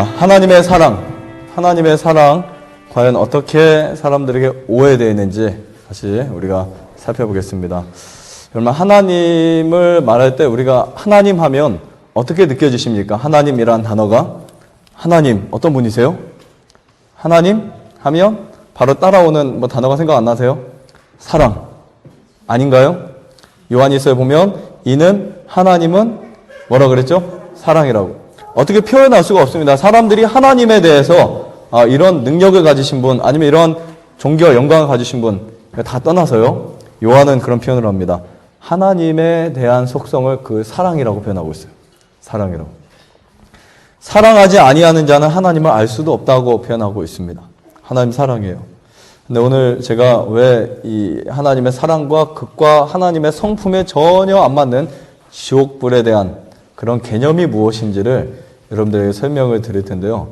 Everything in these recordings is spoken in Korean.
하나님의 사랑, 하나님의 사랑 과연 어떻게 사람들에게 오해되어 있는지 다시 우리가 살펴보겠습니다. 여러분, 하나님을 말할 때 우리가 하나님 하면 어떻게 느껴지십니까? 하나님이란 단어가, 하나님 어떤 분이세요? 하나님 하면 바로 따라오는 단어가 생각 안 나세요? 사랑 아닌가요? 요한일서에 보면 이는 하나님은 뭐라 그랬죠? 사랑이라고. 어떻게 표현할 수가 없습니다. 사람들이 하나님에 대해서 이런 능력을 가지신 분, 아니면 이런 존귀와 영광을 가지신 분 다 떠나서요, 요한은 그런 표현을 합니다. 하나님에 대한 속성을 그 사랑이라고 표현하고 있어요. 사랑이라고. 사랑하지 아니하는 자는 하나님을 알 수도 없다고 표현하고 있습니다. 하나님 사랑이에요. 근데 오늘 제가 왜 이 하나님의 사랑과 극과 하나님의 성품에 전혀 안 맞는 지옥불에 대한 그런 개념이 무엇인지를 여러분들에게 설명을 드릴 텐데요.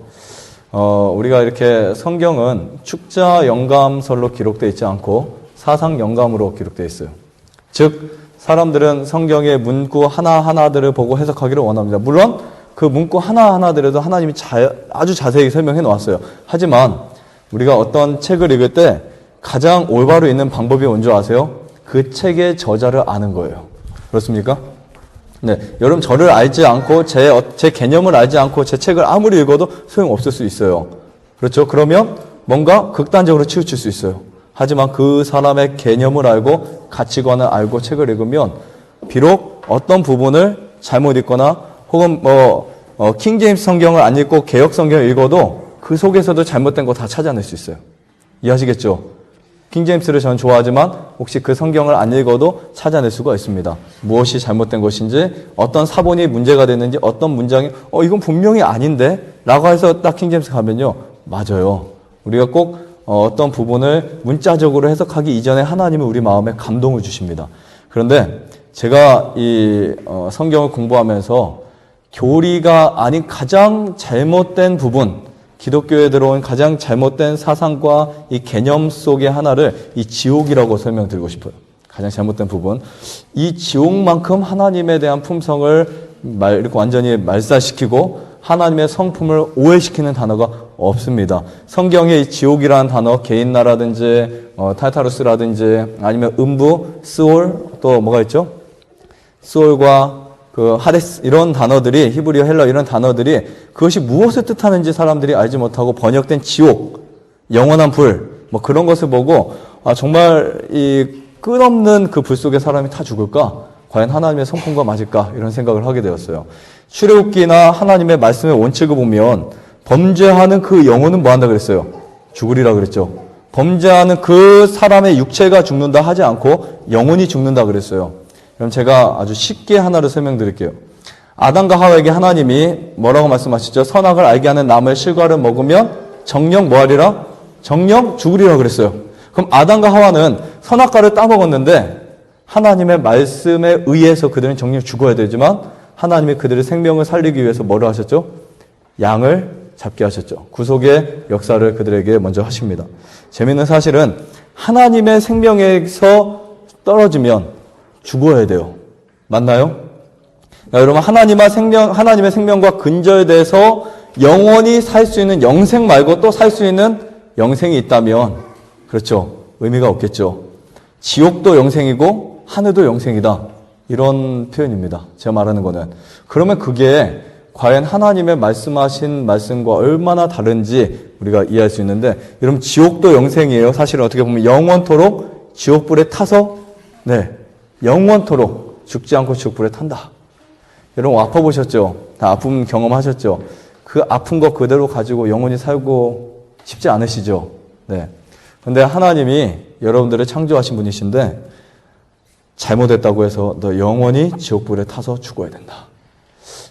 우리가 이렇게 성경은 축자 영감설로 기록되어 있지 않고 사상 영감으로 기록되어 있어요. 즉, 사람들은 성경의 문구 하나하나들을 보고 해석하기를 원합니다. 물론 그 문구 하나하나들에도 하나님이 아주 자세히 설명해 놓았어요. 하지만 우리가 어떤 책을 읽을 때 가장 올바로 읽는 방법이 뭔지 아세요? 그 책의 저자를 아는 거예요. 그렇습니까? 네, 여러분, 저를 알지 않고 제 개념을 알지 않고 제 책을 아무리 읽어도 소용없을 수 있어요. 그렇죠? 그러면 뭔가 극단적으로 치우칠 수 있어요. 하지만 그 사람의 개념을 알고 가치관을 알고 책을 읽으면 비록 어떤 부분을 잘못 읽거나 혹은 킹제임스 성경을 안 읽고 개역 성경을 읽어도 그 속에서도 잘못된 거 다 찾아낼 수 있어요. 이해하시겠죠? 킹제임스를 저는 좋아하지만 혹시 그 성경을 안 읽어도 찾아낼 수가 있습니다. 무엇이 잘못된 것인지, 어떤 사본이 문제가 됐는지, 어떤 문장이 이건 분명히 아닌데? 라고 해서 딱 킹제임스 가면요, 맞아요. 우리가 꼭 어떤 부분을 문자적으로 해석하기 이전에 하나님은 우리 마음에 감동을 주십니다. 그런데 제가 이 성경을 공부하면서 교리가 아닌 가장 잘못된 부분, 기독교에 들어온 가장 잘못된 사상과 이 개념 속의 하나를 이 지옥이라고 설명드리고 싶어요. 가장 잘못된 부분. 이 지옥만큼 하나님에 대한 품성을 이렇게 완전히 말살시키고 하나님의 성품을 오해시키는 단어가 없습니다. 성경에 이 지옥이라는 단어, 게인나라든지 타르타루스라든지 아니면 음부, 스올, 또 뭐가 있죠? 스올과 하데스, 이런 단어들이, 히브리어, 헬러 이런 단어들이 그것이 무엇을 뜻하는지 사람들이 알지 못하고 번역된 지옥, 영원한 불, 그런 것을 보고 정말 이 끝없는 그 불 속에 사람이 다 죽을까? 과연 하나님의 성품과 맞을까? 이런 생각을 하게 되었어요. 출애굽기나 하나님의 말씀의 원칙을 보면 범죄하는 그 영혼은 뭐 한다 그랬어요? 죽으리라 그랬죠. 범죄하는 그 사람의 육체가 죽는다 하지 않고 영혼이 죽는다 그랬어요. 그럼 제가 아주 쉽게 하나를 설명드릴게요. 아담과 하와에게 하나님이 뭐라고 말씀하시죠? 선악을 알게 하는 나무의 실과를 먹으면 정령 뭐하리라? 정령 죽으리라 그랬어요. 그럼 아담과 하와는 선악과를 따먹었는데 하나님의 말씀에 의해서 그들은 정령 죽어야 되지만 하나님이 그들의 생명을 살리기 위해서 뭐를 하셨죠? 양을 잡게 하셨죠. 구속의 역사를 그들에게 먼저 하십니다. 재미있는 사실은 하나님의 생명에서 떨어지면 죽어야 돼요. 맞나요? 여러분, 하나님의 생명과 근저에대해서 영원히 살 수 있는 영생 말고 또 살 수 있는 영생이 있다면, 그렇죠, 의미가 없겠죠. 지옥도 영생이고 하늘도 영생이다, 이런 표현입니다. 제가 말하는 거는. 그러면 그게 과연 하나님의 말씀하신 말씀과 얼마나 다른지 우리가 이해할 수 있는데, 여러분, 지옥도 영생이에요. 사실은 어떻게 보면 영원토록 지옥불에 타서 영원토록 죽지 않고 지옥불에 탄다. 여러분, 아파보셨죠? 다 아픔 경험하셨죠? 그 아픈 거 그대로 가지고 영원히 살고 싶지 않으시죠? 네. 근데 하나님이 여러분들을 창조하신 분이신데 잘못했다고 해서 너 영원히 지옥불에 타서 죽어야 된다.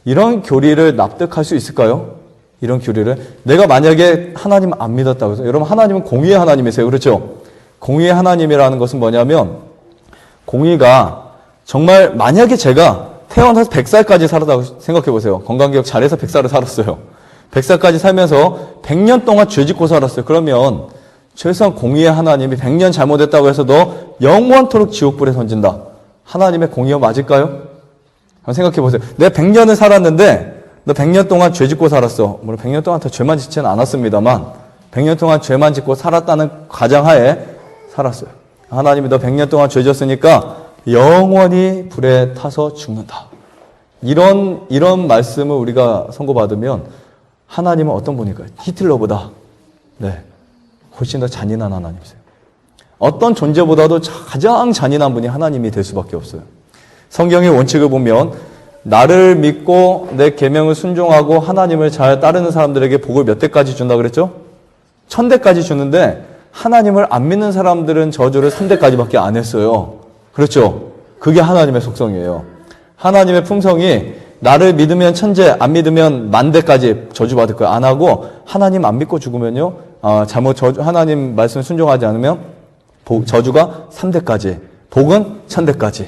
이런 교리를 납득할 수 있을까요? 이런 교리를. 내가 만약에 하나님 안 믿었다고 해서, 여러분, 하나님은 공의의 하나님이세요. 그렇죠? 공의의 하나님이라는 것은 뭐냐면, 공의가 정말, 만약에 제가 태어나서 100살까지 살았다고 생각해 보세요. 건강기억 잘해서 100살을 살았어요. 100살까지 살면서 100년 동안 죄 짓고 살았어요. 그러면 최소한 공의의 하나님이 100년 잘못했다고 해서 너 영원토록 지옥불에 던진다. 하나님의 공의가 맞을까요? 한번 생각해 보세요. 내가 100년을 살았는데 너 100년 동안 죄 짓고 살았어. 물론 100년 동안 다 죄만 짓지는 않았습니다만 100년 동안 죄만 짓고 살았다는 가정하에 살았어요. 하나님이 너 100년 동안 죄 졌으니까 영원히 불에 타서 죽는다. 이런 말씀을 우리가 선고받으면 하나님은 어떤 분일까요? 히틀러보다 훨씬 더 잔인한 하나님이세요. 어떤 존재보다도 가장 잔인한 분이 하나님이 될 수밖에 없어요. 성경의 원칙을 보면 나를 믿고 내 계명을 순종하고 하나님을 잘 따르는 사람들에게 복을 몇 대까지 준다 그랬죠? 1000대까지 주는데 하나님을 안 믿는 사람들은 저주를 3대까지밖에 안 했어요. 그렇죠? 그게 하나님의 속성이에요. 하나님의 품성이 나를 믿으면 1000대, 안 믿으면 10,000대까지 저주받을 거예요. 안 하고 하나님 안 믿고 죽으면요. 하나님 말씀 순종하지 않으면 저주가 3대까지, 복은 1000대까지.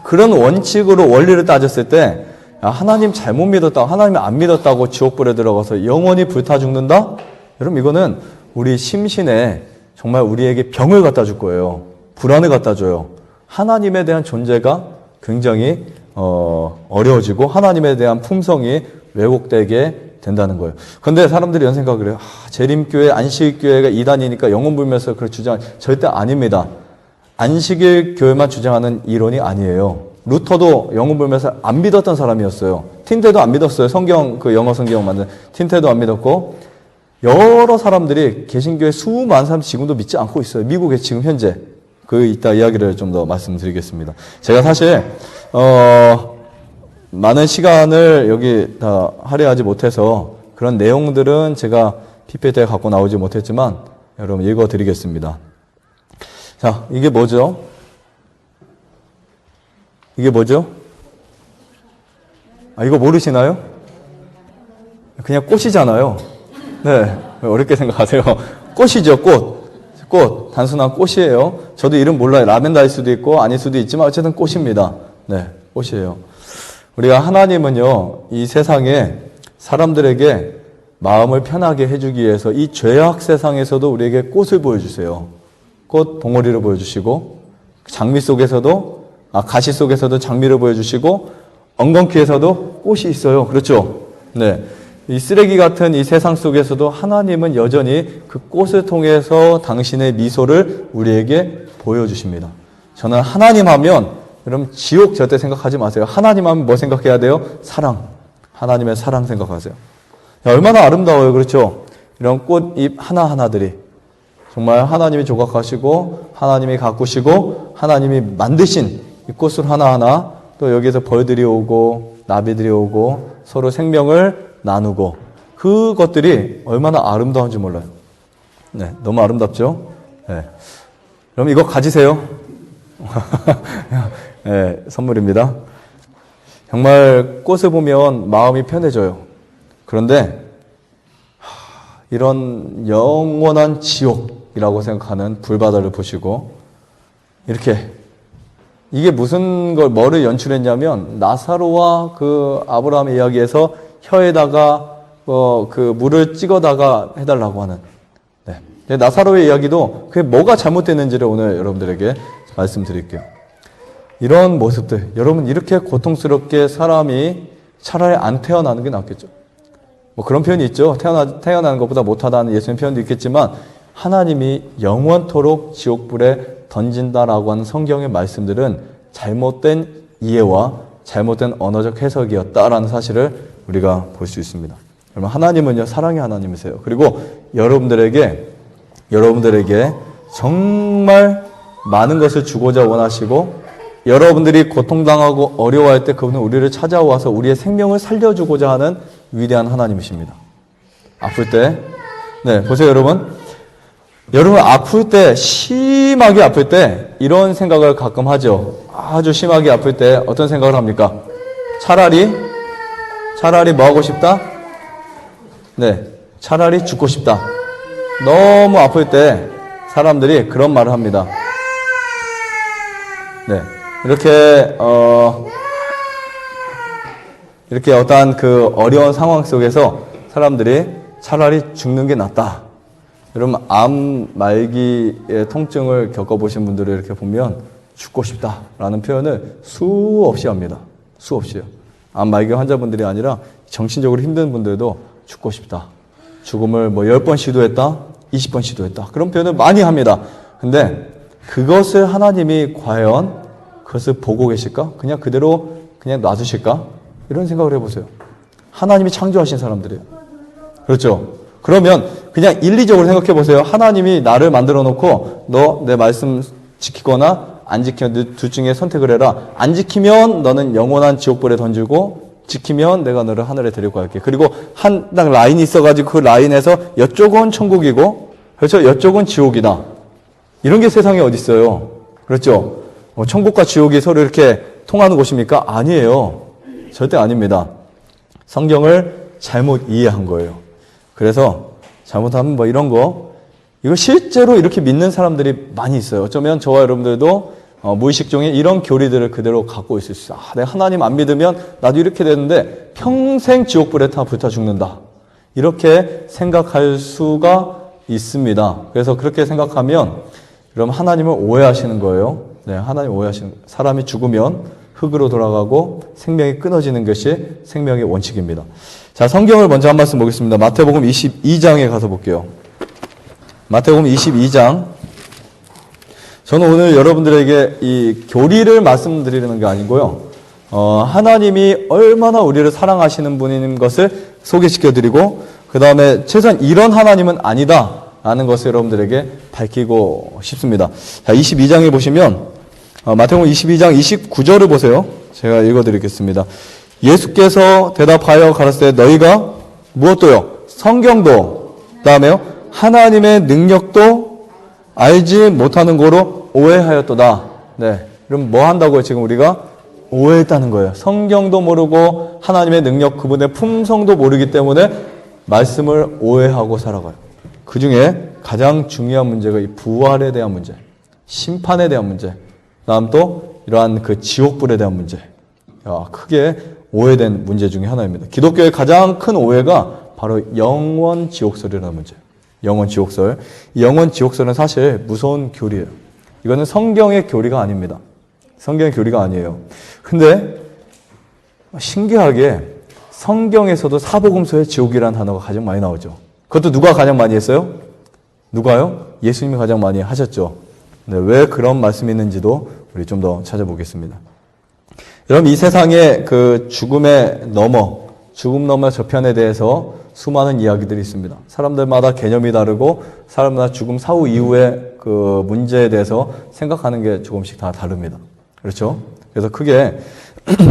그런 원칙으로 원리를 따졌을 때 하나님 잘못 믿었다고, 하나님 안 믿었다고 지옥불에 들어가서 영원히 불타 죽는다? 여러분 이거는 우리 심신에 정말 우리에게 병을 갖다 줄 거예요. 불안을 갖다 줘요. 하나님에 대한 존재가 굉장히 어려워지고 하나님에 대한 품성이 왜곡되게 된다는 거예요. 그런데 사람들이 이런 생각을 해요. 재림교회, 안식일교회가 이단이니까 영혼불멸설 그걸 주장, 절대 아닙니다. 안식일 교회만 주장하는 이론이 아니에요. 루터도 영혼불멸설 안 믿었던 사람이었어요. 틴테도 안 믿었어요. 성경, 영어 성경 만든 틴테도 안 믿었고, 여러 사람들이 개신교회 수많은 사람들이 지금도 믿지 않고 있어요. 미국에 지금 현재. 이따 이야기를 좀 더 말씀드리겠습니다. 제가 사실, 많은 시간을 여기 다 할애하지 못해서 그런 내용들은 제가 PPT에 갖고 나오지 못했지만 여러분 읽어드리겠습니다. 자, 이게 뭐죠? 이게 뭐죠? 이거 모르시나요? 그냥 꽃이잖아요. 네, 어렵게 생각하세요. 꽃이죠, 꽃. 단순한 꽃이에요. 저도 이름 몰라요. 라벤더일 수도 있고 아닐 수도 있지만 어쨌든 꽃입니다. 네, 꽃이에요. 우리가 하나님은요, 이 세상에 사람들에게 마음을 편하게 해주기 위해서 이 죄악 세상에서도 우리에게 꽃을 보여주세요. 꽃 봉오리를 보여주시고, 장미 속에서도, 가시 속에서도 장미를 보여주시고, 엉겅퀴에서도 꽃이 있어요. 그렇죠? 네. 이 쓰레기 같은 이 세상 속에서도 하나님은 여전히 그 꽃을 통해서 당신의 미소를 우리에게 보여주십니다. 저는 하나님 하면, 여러분 지옥 절대 생각하지 마세요. 하나님 하면 뭐 생각해야 돼요? 사랑. 하나님의 사랑 생각하세요. 얼마나 아름다워요. 그렇죠? 이런 꽃잎 하나하나들이 정말 하나님이 조각하시고 하나님이 가꾸시고 하나님이 만드신 이 꽃을 하나하나, 또 여기에서 벌들이 오고 나비들이 오고 서로 생명을 나누고, 그것들이 얼마나 아름다운지 몰라요. 네, 너무 아름답죠? 네. 그럼 이거 가지세요. 네, 선물입니다. 정말 꽃을 보면 마음이 편해져요. 그런데 이런 영원한 지옥이라고 생각하는 불바다를 보시고, 이렇게 이게 뭐를 연출했냐면 나사로와 아브라함의 이야기에서 혀에다가 물을 찍어다가 해달라고 하는, 네. 나사로의 이야기도 그게 뭐가 잘못됐는지를 오늘 여러분들에게 말씀드릴게요. 이런 모습들, 여러분 이렇게 고통스럽게 사람이 차라리 안 태어나는 게 낫겠죠. 뭐 그런 표현이 있죠. 태어나는 것보다 못하다는 예수님 표현도 있겠지만, 하나님이 영원토록 지옥불에 던진다라고 하는 성경의 말씀들은 잘못된 이해와 잘못된 언어적 해석이었다라는 사실을 우리가 볼 수 있습니다. 여러분 하나님은요, 사랑의 하나님이세요. 그리고 여러분들에게 정말 많은 것을 주고자 원하시고, 여러분들이 고통당하고 어려워할 때 그분은 우리를 찾아와서 우리의 생명을 살려주고자 하는 위대한 하나님이십니다. 아플 때, 네, 보세요 여러분. 여러분 아플 때, 심하게 아플 때 이런 생각을 가끔 하죠. 아주 심하게 아플 때 어떤 생각을 합니까? 차라리 뭐 하고 싶다? 네, 차라리 죽고 싶다. 너무 아플 때 사람들이 그런 말을 합니다. 네, 이렇게 어떠한 어려운 상황 속에서 사람들이 차라리 죽는 게 낫다. 여러분 암 말기의 통증을 겪어보신 분들을 이렇게 보면 죽고 싶다라는 표현을 수없이 합니다. 수없이요. 암 말기 환자분들이 아니라 정신적으로 힘든 분들도 죽고 싶다. 죽음을 뭐 10번 시도했다, 20번 시도했다. 그런 표현을 많이 합니다. 근데 그것을 하나님이 과연 그것을 보고 계실까? 그냥 그대로 그냥 놔두실까? 이런 생각을 해보세요. 하나님이 창조하신 사람들이에요. 그렇죠? 그러면 그냥 인리적으로 생각해 보세요. 하나님이 나를 만들어 놓고 너 내 말씀 지키거나 안 지키면 둘 중에 선택을 해라. 안 지키면 너는 영원한 지옥불에 던지고 지키면 내가 너를 하늘에 데리고 갈게. 그리고 한 딱 라인이 있어가지고 그 라인에서 이쪽은 천국이고 그렇죠? 이쪽은 지옥이다. 이런 게 세상에 어디 있어요? 그렇죠? 천국과 지옥이 서로 이렇게 통하는 곳입니까? 아니에요. 절대 아닙니다. 성경을 잘못 이해한 거예요. 그래서 잘못하면 뭐 이런 거 이거 실제로 이렇게 믿는 사람들이 많이 있어요. 어쩌면 저와 여러분들도 무의식 중에 이런 교리들을 그대로 갖고 있을 수 있어요. 내가 하나님 안 믿으면 나도 이렇게 되는데 평생 지옥불에 다 불타 죽는다. 이렇게 생각할 수가 있습니다. 그래서 그렇게 생각하면 그럼 하나님을 오해하시는 거예요. 네, 하나님 오해하시는 거예요. 사람이 죽으면 흙으로 돌아가고 생명이 끊어지는 것이 생명의 원칙입니다. 자, 성경을 먼저 한 말씀 보겠습니다. 마태복음 22장에 가서 볼게요. 마태복음 22장. 저는 오늘 여러분들에게 이 교리를 말씀드리는 게 아니고요. 하나님이 얼마나 우리를 사랑하시는 분인 것을 소개시켜드리고 그 다음에 최소한 이런 하나님은 아니다 라는 것을 여러분들에게 밝히고 싶습니다. 자, 22장에 보시면 마태복음 22장 29절을 보세요. 제가 읽어드리겠습니다. 예수께서 대답하여 가라사대 너희가 무엇도요? 성경도 그 다음에요 하나님의 능력도 알지 못하는 거로 오해하였도다. 네, 그럼 뭐 한다고요? 지금 우리가 오해했다는 거예요. 성경도 모르고 하나님의 능력 그분의 품성도 모르기 때문에 말씀을 오해하고 살아가요. 그 중에 가장 중요한 문제가 이 부활에 대한 문제, 심판에 대한 문제, 다음 또 이러한 그 지옥불에 대한 문제. 크게 오해된 문제 중에 하나입니다. 기독교의 가장 큰 오해가 바로 영원 지옥설이라는 문제예요. 영원 지옥설. 영원 지옥설은 사실 무서운 교리예요. 이거는 성경의 교리가 아닙니다. 성경의 교리가 아니에요. 근데 신기하게 성경에서도 사복음서에 지옥이라는 단어가 가장 많이 나오죠. 그것도 누가 가장 많이 했어요? 누가요? 예수님이 가장 많이 하셨죠. 네, 왜 그런 말씀이 있는지도 우리 좀 더 찾아보겠습니다. 여러분, 이 세상의 그 죽음 너머 저편에 대해서 수많은 이야기들이 있습니다. 사람들마다 개념이 다르고 사람마다 죽음 사후 이후의 그 문제에 대해서 생각하는 게 조금씩 다 다릅니다. 그렇죠? 그래서 크게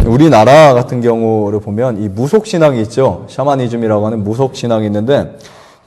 우리나라 같은 경우를 보면 이 무속신앙이 있죠. 샤머니즘이라고 하는 무속신앙이 있는데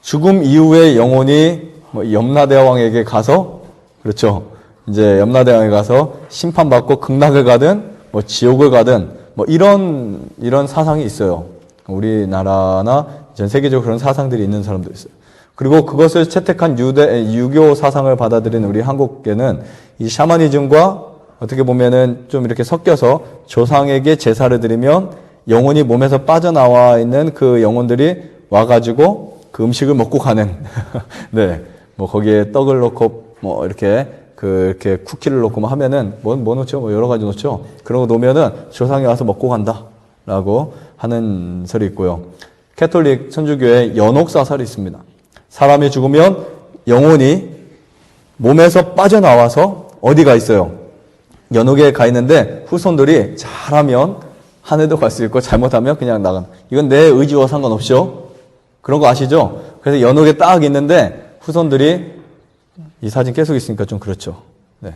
죽음 이후에 영혼이 염라대왕에게 가서 그렇죠. 이제 염라대왕에 가서 심판받고 극락을 가든 지옥을 가든 이런 사상이 있어요. 우리나라나 전 세계적으로 그런 사상들이 있는 사람도 있어요. 그리고 그것을 채택한 유교 사상을 받아들이는 우리 한국계는 이 샤머니즘과 어떻게 보면은 좀 이렇게 섞여서 조상에게 제사를 드리면 영혼이 몸에서 빠져나와 있는 그 영혼들이 와가지고 그 음식을 먹고 가는 네, 거기에 떡을 넣고 이렇게 이렇게 쿠키를 넣고 하면은 뭐 넣죠? 여러 가지 넣죠? 그런 거 놓으면은 조상이 와서 먹고 간다 라고 하는 설이 있고요. 캐톨릭 천주교에 연옥사설이 있습니다. 사람이 죽으면 영혼이 몸에서 빠져나와서 어디가 있어요? 연옥에 가 있는데 후손들이 잘하면 하늘도 갈 수 있고 잘못하면 그냥 나가는. 이건 내 의지와 상관없이요. 그런 거 아시죠? 그래서 연옥에 딱 있는데 후손들이 이 사진 계속 있으니까 좀 그렇죠. 네.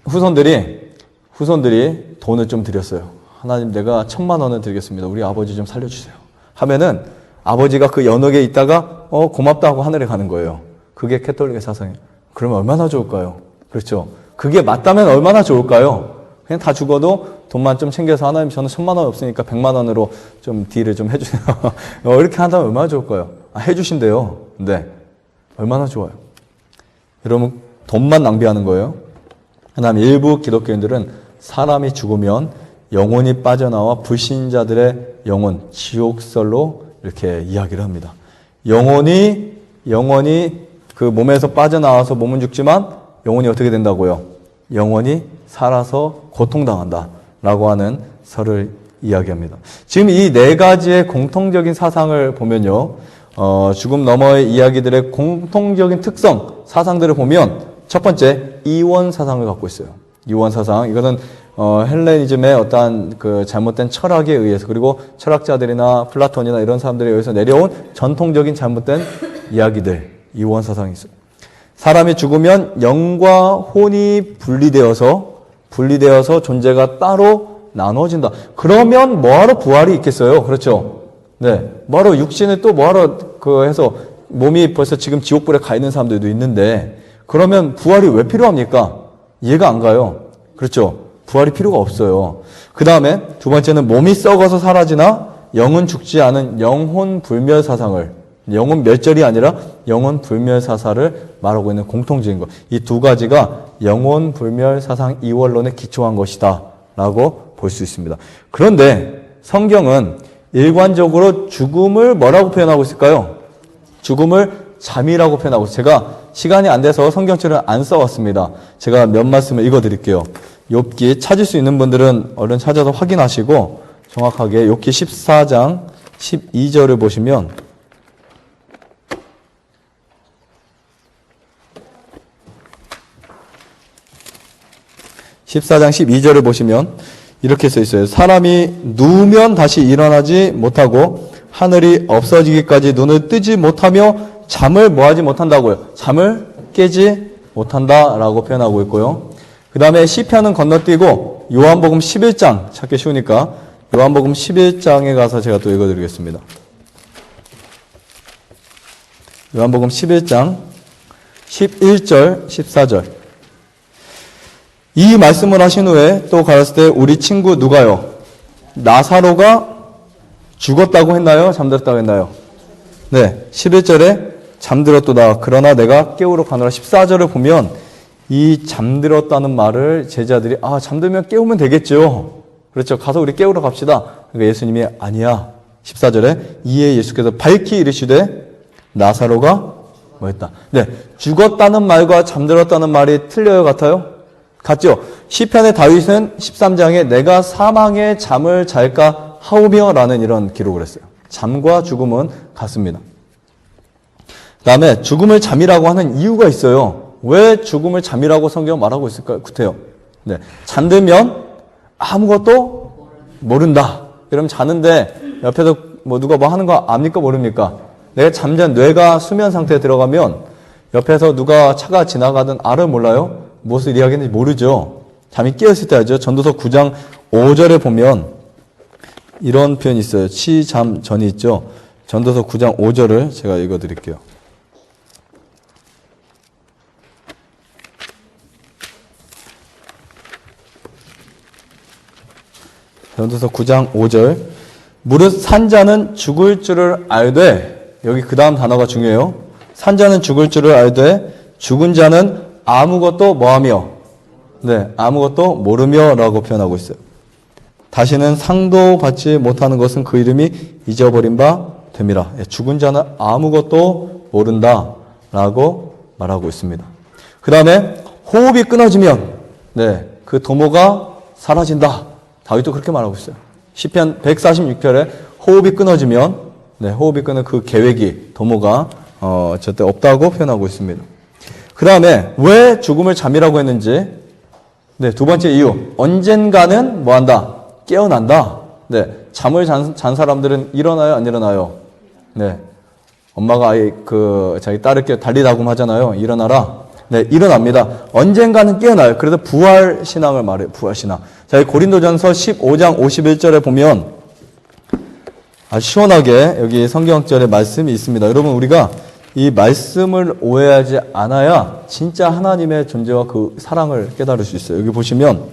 후손들이 돈을 좀 드렸어요. 하나님 내가 1,000만 원을 드리겠습니다. 우리 아버지 좀 살려주세요. 하면은 아버지가 그 연옥에 있다가 고맙다 하고 하늘에 가는 거예요. 그게 캐톨릭의 사상이에요. 그러면 얼마나 좋을까요? 그렇죠. 그게 맞다면 얼마나 좋을까요? 그냥 다 죽어도 돈만 좀 챙겨서 하나님 저는 1,000만 원 없으니까 100만 원으로 좀 딜을 좀 해주세요. 이렇게 한다면 얼마나 좋을까요? 해주신대요. 네. 얼마나 좋아요. 여러분 돈만 낭비하는 거예요. 그다음 일부 기독교인들은 사람이 죽으면 영혼이 빠져나와 불신자들의 영혼, 지옥설로 이렇게 이야기를 합니다. 영혼이 그 몸에서 빠져나와서 몸은 죽지만 영혼이 어떻게 된다고요? 영혼이 살아서 고통당한다 라고 하는 설을 이야기합니다. 지금 이 네 가지의 공통적인 사상을 보면요. 죽음 너머의 이야기들의 공통적인 특성, 사상들을 보면 첫 번째, 이원 사상을 갖고 있어요. 이원 사상. 이거는 헬레니즘의 어떠한 그 잘못된 철학에 의해서, 그리고 철학자들이나 플라톤이나 이런 사람들에 의해서 내려온 전통적인 잘못된 이야기들, 이원 사상이 있어요. 사람이 죽으면 영과 혼이 분리되어서 존재가 따로 나눠진다. 그러면 뭐하러 부활이 있겠어요? 그렇죠? 네. 뭐하러 육신을 또 뭐하러 해서 몸이 벌써 지금 지옥불에 가 있는 사람들도 있는데, 그러면 부활이 왜 필요합니까? 이해가 안 가요. 그렇죠? 부활이 필요가 없어요. 그 다음에 두 번째는 몸이 썩어서 사라지나 영은 죽지 않은 영혼 불멸 사상을, 영혼 멸절이 아니라 영혼 불멸 사상을 말하고 있는 공통적인 것. 이 두 가지가 영혼 불멸 사상 이원론에 기초한 것이다 라고 볼 수 있습니다. 그런데 성경은 일관적으로 죽음을 뭐라고 표현하고 있을까요? 죽음을 잠이라고 표현하고 있어요. 제가 시간이 안 돼서 성경책을 안 써왔습니다. 제가 몇 말씀을 읽어드릴게요. 욥기 찾을 수 있는 분들은 얼른 찾아서 확인하시고 정확하게 욥기 14장 12절을 보시면 14장 12절을 보시면 이렇게 써 있어요. 사람이 누우면 다시 일어나지 못하고 하늘이 없어지기까지 눈을 뜨지 못하며 잠을 뭐하지 못한다고요? 잠을 깨지 못한다라고 표현하고 있고요. 그 다음에 시편은 건너뛰고 요한복음 11장 찾기 쉬우니까 요한복음 11장에 가서 제가 또 읽어드리겠습니다. 요한복음 11장 11절 14절 이 말씀을 하신 후에 또 가렸을 때 우리 친구 누가요? 나사로가 죽었다고 했나요? 잠들었다고 했나요? 네, 11절에 잠들었도다. 그러나 내가 깨우러 가노라. 14절을 보면 이 잠들었다는 말을 제자들이 잠들면 깨우면 되겠죠. 그렇죠. 가서 우리 깨우러 갑시다. 그러니까 예수님이 아니야. 14절에 이에 예수께서 밝히 이르시되 나사로가 뭐했다. 네, 죽었다는 말과 잠들었다는 말이 틀려요, 같아요? 같죠? 시편의 다윗은 13장에 내가 사망의 잠을 잘까 하오며 라는 이런 기록을 했어요. 잠과 죽음은 같습니다. 그 다음에 죽음을 잠이라고 하는 이유가 있어요. 왜 죽음을 잠이라고 성경은 말하고 있을까요? 같아요. 네, 잠들면 아무것도 모른다. 그럼 자는데 옆에서 누가 뭐 하는 거 압니까? 모릅니까? 내가 잠잔 뇌가 수면 상태에 들어가면 옆에서 누가 차가 지나가든 알을 몰라요? 무엇을 이야기하는지 모르죠. 잠이 깨었을 때 알죠. 전도서 9장 5절에 보면 이런 표현이 있어요. 취잠 전이 있죠. 전도서 9장 5절을 제가 읽어드릴게요. 전도서 9장 5절 무릇 산자는 죽을 줄을 알되, 여기 그 다음 단어가 중요해요. 산자는 죽을 줄을 알되 죽은 자는 아무것도 뭐하며, 네, 아무것도 모르며 라고 표현하고 있어요. 다시는 상도 받지 못하는 것은 그 이름이 잊어버린 바 됨이라. 죽은 자는 아무것도 모른다 라고 말하고 있습니다. 그 다음에 호흡이 끊어지면 그 도모가 사라진다. 다윗도 그렇게 말하고 있어요. 시편 146편에 호흡이 끊어지면 호흡이 끊는 그 계획이, 도모가 절대 없다고 표현하고 있습니다. 그 다음에 왜 죽음을 잠이라고 했는지, 두 번째 이유, 언젠가는 뭐한다? 깨어난다. 잠을 잔 사람들은 일어나요, 안 일어나요? 엄마가 자기 딸을 깨워 달리다금 하잖아요. 일어나라. 일어납니다. 언젠가는 깨어나요. 그래서 부활 신앙을 말해요. 부활 신앙. 자, 이 고린도전서 15장 51절에 보면 아주 시원하게 여기 성경절에 말씀이 있습니다. 여러분, 우리가 이 말씀을 오해하지 않아야 진짜 하나님의 존재와 그 사랑을 깨달을 수 있어요. 여기 보시면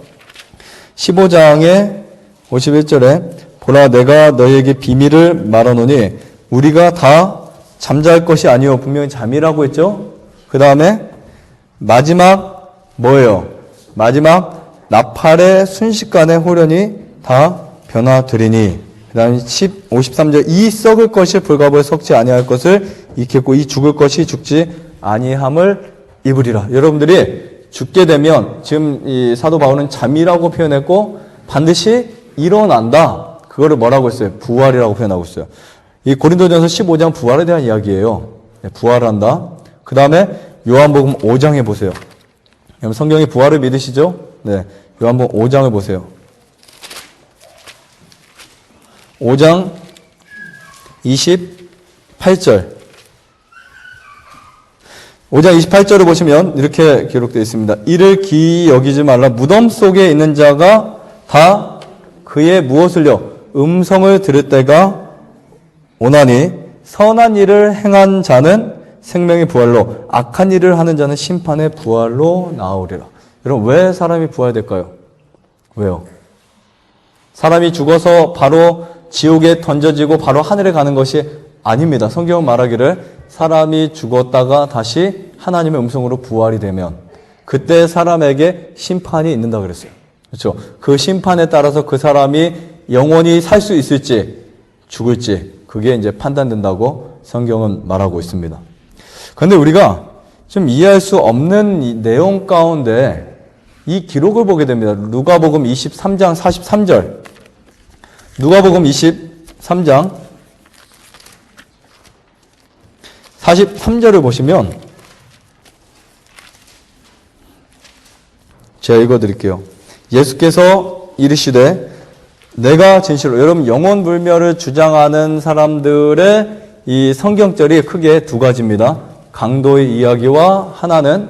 15장의 51절에 보라 내가 너희에게 비밀을 말하노니 우리가 다 잠잘 것이 아니요. 분명히 잠이라고 했죠. 그 다음에 마지막 뭐예요? 마지막 나팔의 순식간에 호련히 다 변화되리니. 그 다음에 53절 이 썩을 것이 불가보에 썩지 아니할 것을 익혔고 이 죽을 것이 죽지 아니함을 입으리라. 여러분들이 죽게 되면 지금 이 사도 바울은 잠이라고 표현했고 반드시 일어난다. 그거를 뭐라고 했어요? 부활이라고 표현하고 있어요. 이 고린도전서 15장 부활에 대한 이야기예요. 네, 부활한다. 그 다음에 요한복음 5장에 보세요. 여러분 성경이 부활을 믿으시죠? 네, 요한복음 5장을 보세요. 5장 28절. 5장 28절을 보시면 이렇게 기록되어 있습니다. 이를 기이 여기지 말라. 무덤 속에 있는 자가 다 그의 무엇을요? 음성을 들을 때가 오나니 선한 일을 행한 자는 생명의 부활로, 악한 일을 하는 자는 심판의 부활로 나오리라. 여러분, 왜 사람이 부활될까요? 왜요? 사람이 죽어서 바로 지옥에 던져지고 바로 하늘에 가는 것이 아닙니다. 성경은 말하기를 사람이 죽었다가 다시 하나님의 음성으로 부활이 되면 그때 사람에게 심판이 있는다 그랬어요. 그렇죠? 그 심판에 따라서 그 사람이 영원히 살 수 있을지 죽을지 그게 이제 판단된다고 성경은 말하고 있습니다. 그런데 우리가 좀 이해할 수 없는 이 내용 가운데 이 기록을 보게 됩니다. 누가복음 23장 43절. 누가복음 23장 43절을 보시면 제가 읽어드릴게요. 예수께서 이르시되 내가 진실로, 여러분 영혼불멸을 주장하는 사람들의 이 성경절이 크게 두 가지입니다. 강도의 이야기와 하나는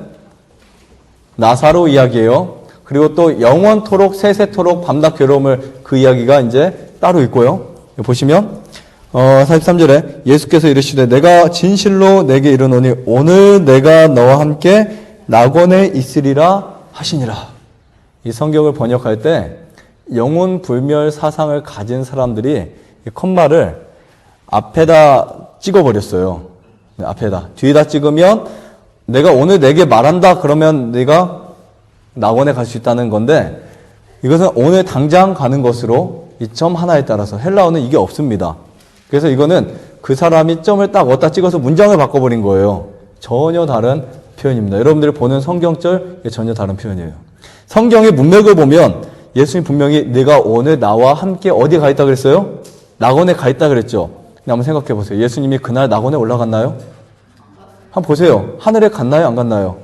나사로 이야기예요. 그리고 또 영원토록 세세토록 밤낮 괴로움을 그 이야기가 이제 따로 있고요. 보시면 43절에 예수께서 이르시되 내가 진실로 내게 이르노니 오늘 내가 너와 함께 낙원에 있으리라 하시니라. 이 성경을 번역할 때 영혼 불멸 사상을 가진 사람들이 이 컴마를 앞에다 찍어버렸어요. 네, 앞에다. 뒤에다 찍으면 내가 오늘 내게 말한다 그러면 네가 낙원에 갈 수 있다는 건데 이것은 오늘 당장 가는 것으로 이 점 하나에 따라서 헬라어는 이게 없습니다. 그래서 이거는 그 사람이 점을 딱 어디다 찍어서 문장을 바꿔버린 거예요. 전혀 다른 표현입니다. 여러분들이 보는 성경절 전혀 다른 표현이에요. 성경의 문맥을 보면 예수님 분명히 내가 오늘 나와 함께 어디에 가 있다 그랬어요? 낙원에 가 있다 그랬죠. 근데 한번 생각해 보세요. 예수님이 그날 낙원에 올라갔나요? 한번 보세요. 하늘에 갔나요? 안 갔나요?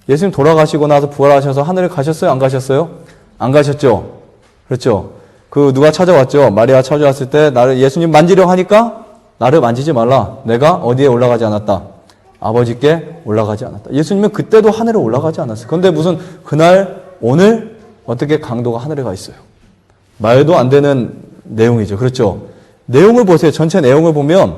예수님 돌아가시고 나서 부활하셔서 하늘에 가셨어요? 안 가셨어요? 안 가셨죠. 그렇죠. 그 누가 찾아왔죠. 마리아 찾아왔을 때 나를 예수님 만지려 하니까 나를 만지지 말라. 내가 어디에 올라가지 않았다. 아버지께 올라가지 않았다. 예수님은 그때도 하늘에 올라가지 않았어요. 그런데 무슨 그날 오늘 어떻게 강도가 하늘에 가 있어요. 말도 안 되는 내용이죠. 그렇죠. 내용을 보세요. 전체 내용을 보면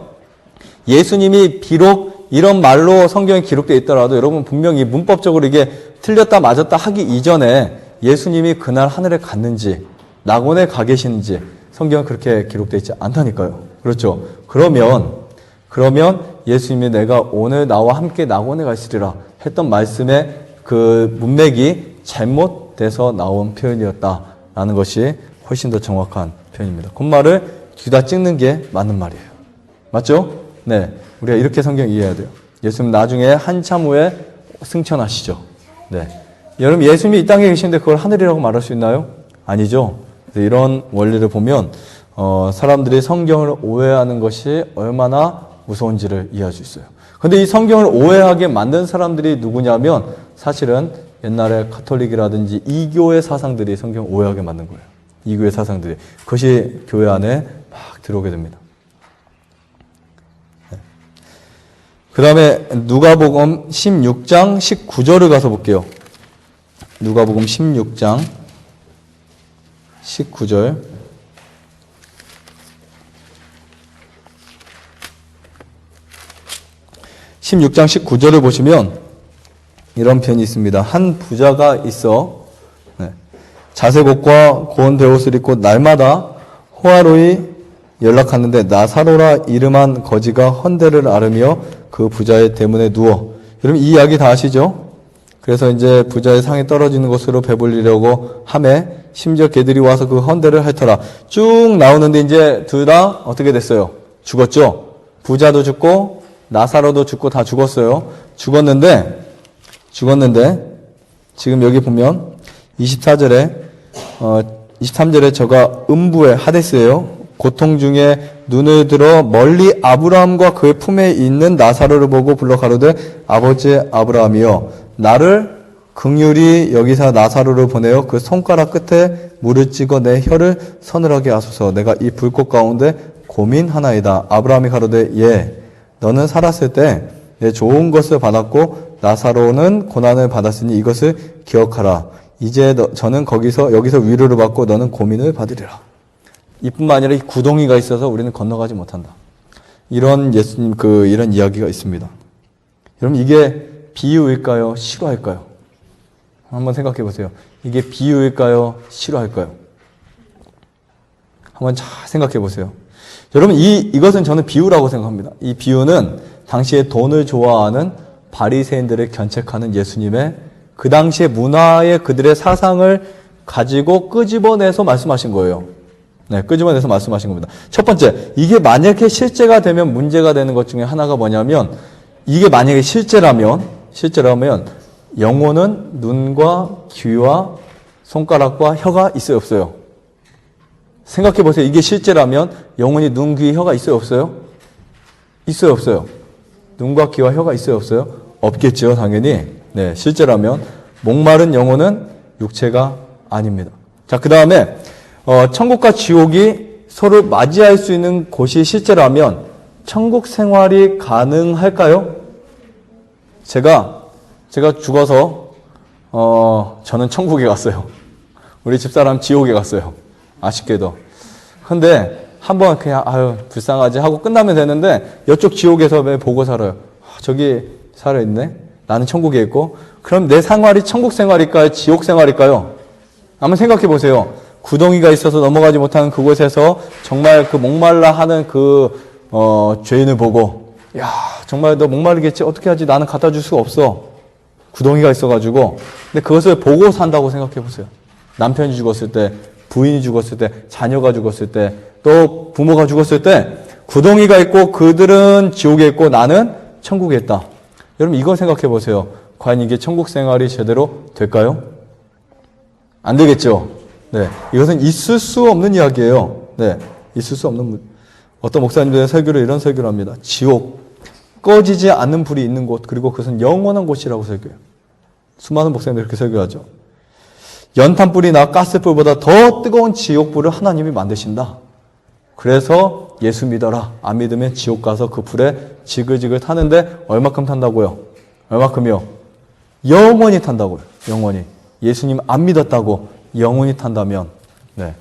예수님이 비록 이런 말로 성경에 기록되어 있더라도 여러분 분명히 문법적으로 이게 틀렸다 맞았다 하기 이전에 예수님이 그날 하늘에 갔는지 낙원에 가 계시는지 성경은 그렇게 기록되어 있지 않다니까요. 그렇죠. 그러면 예수님이 내가 오늘 나와 함께 낙원에 가 있으리라 했던 말씀의 그 문맥이 잘못돼서 나온 표현이었다라는 것이 훨씬 더 정확한 표현입니다. 그 말을 뒤다 찍는 게 맞는 말이에요. 맞죠? 네. 우리가 이렇게 성경 이해해야 돼요. 예수님 나중에 한참 후에 승천하시죠. 네. 여러분 예수님이 이 땅에 계시는데 그걸 하늘이라고 말할 수 있나요? 아니죠. 이런 원리를 보면 사람들이 성경을 오해하는 것이 얼마나 무서운지를 이해할 수 있어요. 그런데 이 성경을 오해하게 만든 사람들이 누구냐면 사실은 옛날에 가톨릭이라든지 이교의 사상들이 성경을 오해하게 만든 거예요. 이교의 사상들이. 그것이 교회 안에 막 들어오게 됩니다. 네. 그 다음에 누가복음 16장 19절을 가서 볼게요. 누가복음 16장 19절. (16장 19절을) 보시면 이런 편이 있습니다. 한 부자가 있어 자색옷과 고운 베옷을 입고 날마다 호화로이 연락하는데 나사로라 이름한 거지가 헌대를 앓으며 그 부자의 대문에 누워. 여러분 이 이야기 다 아시죠? 그래서 이제 부자의 상이 떨어지는 곳으로 배불리려고 하매 심지어 개들이 와서 그 헌대를 핥더라. 쭉 나오는데 이제 둘 다 어떻게 됐어요? 죽었죠? 부자도 죽고 나사로도 죽고 다 죽었어요. 죽었는데 지금 여기 보면 24절에 23절에 저가 음부의 하데스예요. 고통 중에 눈을 들어 멀리 아브라함과 그의 품에 있는 나사로를 보고 불러 가로되 아버지 아브라함이여 나를 긍휼히 여기사 나사로를 보내어 그 손가락 끝에 물을 찍어 내 혀를 서늘하게 하소서. 내가 이 불꽃 가운데 고민하나이다. 아브라함이 가로되 예 너는 살았을 때 내 좋은 것을 받았고 나사로는 고난을 받았으니 이것을 기억하라. 이제 저는 여기서 위로를 받고 너는 고민을 받으리라. 이뿐만 아니라 이 구덩이가 있어서 우리는 건너가지 못한다. 이런 예수님 이런 이야기가 있습니다. 여러분 이게 비유일까요? 실화일까요? 한번 생각해 보세요. 이게 비유일까요? 실화일까요? 한번 잘 생각해 보세요. 여러분 이것은 저는 비유라고 생각합니다. 이 비유는 당시에 돈을 좋아하는 바리새인들을 견책하는 예수님의 그 당시의 문화의 그들의 사상을 가지고 끄집어내서 말씀하신 거예요. 네, 끄집어내서 말씀하신 겁니다. 첫 번째, 이게 만약에 실제가 되면 문제가 되는 것 중에 하나가 뭐냐면 이게 만약에 실제라면 영혼은 눈과 귀와 손가락과 혀가 있어요, 없어요? 생각해 보세요. 이게 실제라면 영혼이 눈, 귀, 혀가 있어요, 없어요? 있어요, 없어요? 눈과 귀와 혀가 있어요, 없어요? 없겠죠, 당연히. 네, 실제라면 목마른 영혼은 육체가 아닙니다. 자, 그 다음에 천국과 지옥이 서로 맞이할 수 있는 곳이 실제라면 천국 생활이 가능할까요? 제가 죽어서 저는 천국에 갔어요. 우리 집사람 지옥에 갔어요. 아쉽게도. 근데 한번 그냥 불쌍하지 하고 끝나면 되는데 이쪽 지옥에서 왜 보고 살아요? 저기 살아있네? 나는 천국에 있고. 그럼 내 생활이 천국 생활일까요? 지옥 생활일까요? 한번 생각해 보세요. 구덩이가 있어서 넘어가지 못하는 그곳에서 정말 그 목말라 하는 죄인을 보고 야 정말 너 목마르겠지? 어떻게 하지? 나는 갖다 줄 수가 없어. 구덩이가 있어가지고. 근데 그것을 보고 산다고 생각해 보세요. 남편이 죽었을 때, 부인이 죽었을 때, 자녀가 죽었을 때, 또 부모가 죽었을 때 구덩이가 있고 그들은 지옥에 있고 나는 천국에 있다. 여러분 이거 생각해 보세요. 과연 이게 천국 생활이 제대로 될까요? 안 되겠죠. 네, 이것은 있을 수 없는 이야기예요. 네, 있을 수 없는 어떤 목사님들의 설교를 이런 설교를 합니다. 지옥, 꺼지지 않는 불이 있는 곳, 그리고 그것은 영원한 곳이라고 설교해요. 수많은 목사님들이 그렇게 설교하죠. 연탄불이나 가스불보다 더 뜨거운 지옥불을 하나님이 만드신다. 그래서 예수 믿어라. 안 믿으면 지옥 가서 그 불에 지글지글 타는데 얼마큼 탄다고요? 얼마큼이요? 영원히 탄다고요. 영원히. 예수님 안 믿었다고 영원히 탄다면 네.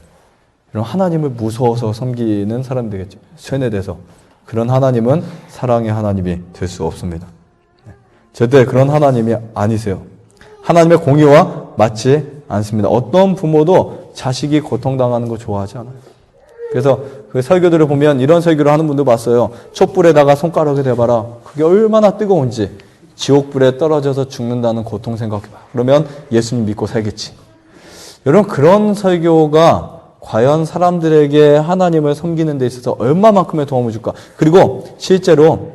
그럼 하나님을 무서워서 섬기는 사람이 되겠죠. 쇠뇌돼서. 그런 하나님은 사랑의 하나님이 될 수 없습니다. 네. 절대 그런 하나님이 아니세요. 하나님의 공의와 맞지 않습니다. 어떤 부모도 자식이 고통당하는 거 좋아하지 않아요. 그래서 그 설교들을 보면 이런 설교를 하는 분도 봤어요. 촛불에다가 손가락을 대봐라. 그게 얼마나 뜨거운지. 지옥불에 떨어져서 죽는다는 고통 생각해봐. 그러면 예수님 믿고 살겠지. 여러분 그런 설교가 과연 사람들에게 하나님을 섬기는 데 있어서 얼마만큼의 도움을 줄까? 그리고 실제로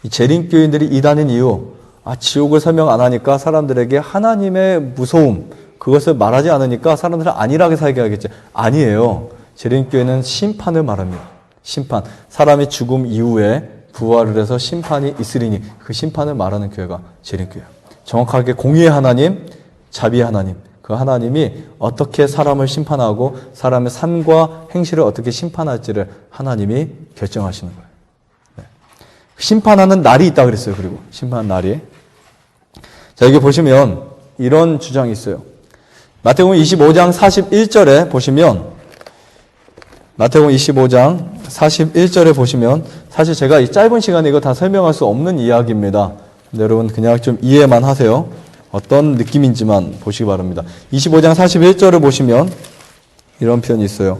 이 재림교인들이 이단인 이유, 지옥을 설명 안 하니까 사람들에게 하나님의 무서움, 그것을 말하지 않으니까 사람들은 안일하게 살게 하겠지. 아니에요. 재림교회는 심판을 말합니다. 심판. 사람이 죽음 이후에 부활을 해서 심판이 있으리니 그 심판을 말하는 교회가 재림교회예요. 정확하게 공의의 하나님, 자비의 하나님. 그 하나님이 어떻게 사람을 심판하고 사람의 삶과 행실을 어떻게 심판할지를 하나님이 결정하시는 거예요. 네. 심판하는 날이 있다 그랬어요. 그리고 심판하는 날이. 자, 여기 보시면 이런 주장이 있어요. 마태복음 25장 41절에 보시면 마태복음 25장 41절에 보시면 사실 제가 이 짧은 시간에 이거 다 설명할 수 없는 이야기입니다. 여러분 그냥 좀 이해만 하세요. 어떤 느낌인지만 보시기 바랍니다. 25장 41절을 보시면 이런 표현이 있어요.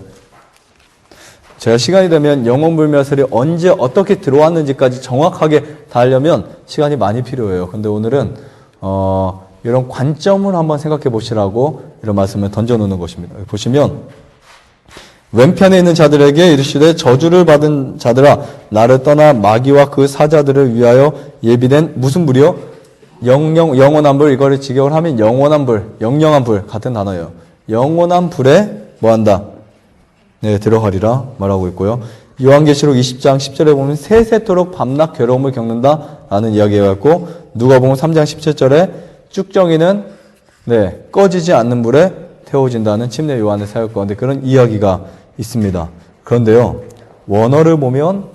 제가 시간이 되면 영혼불멸설이 언제 어떻게 들어왔는지까지 정확하게 다 하려면 시간이 많이 필요해요. 근데 오늘은 이런 관점을 한번 생각해 보시라고 이런 말씀을 던져놓는 것입니다. 보시면 왼편에 있는 자들에게 이르시되 저주를 받은 자들아 나를 떠나 마귀와 그 사자들을 위하여 예비된 무슨 불이요? 영원한 불. 이거를 직역을 하면 영원한 불, 영영한 불 같은 단어예요. 영원한 불에 뭐한다? 네, 들어가리라 말하고 있고요. 요한계시록 20장 10절에 보면 세세토록 밤낮 괴로움을 겪는다라는 이야기가 있고, 누가복음 3장 17절에 쭉정이는 네, 꺼지지 않는 불에 태워진다는 침례 요한의 사역 가운데 그런 이야기가 있습니다. 그런데요, 원어를 보면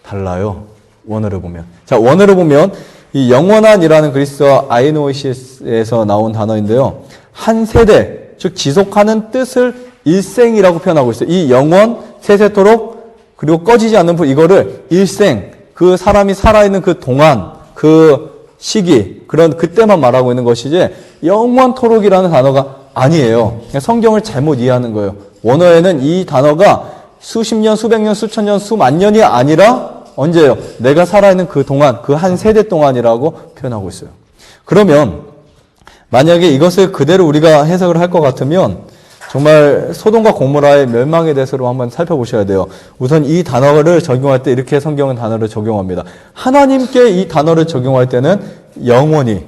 달라요. 원어를 보면. 자, 원어를 보면 이 영원한이라는 그리스어 아이노이시스에서 나온 단어인데요. 한 세대, 즉 지속하는 뜻을 일생이라고 표현하고 있어요. 이 영원, 세세토록, 그리고 꺼지지 않는 불, 이거를 일생, 그 사람이 살아있는 그 동안, 그 시기, 그런 그때만 말하고 있는 것이지 영원토록이라는 단어가 아니에요. 그냥 성경을 잘못 이해하는 거예요. 원어에는 이 단어가 수십 년, 수백 년, 수천 년, 수만 년이 아니라 언제예요? 내가 살아있는 그 동안, 그 한 세대 동안이라고 표현하고 있어요. 그러면 만약에 이것을 그대로 우리가 해석을 할 것 같으면 정말 소돔과 고모라의 멸망에 대해서 한번 살펴보셔야 돼요. 우선 이 단어를 적용할 때 이렇게 성경은 단어를 적용합니다. 하나님께 이 단어를 적용할 때는 영원히,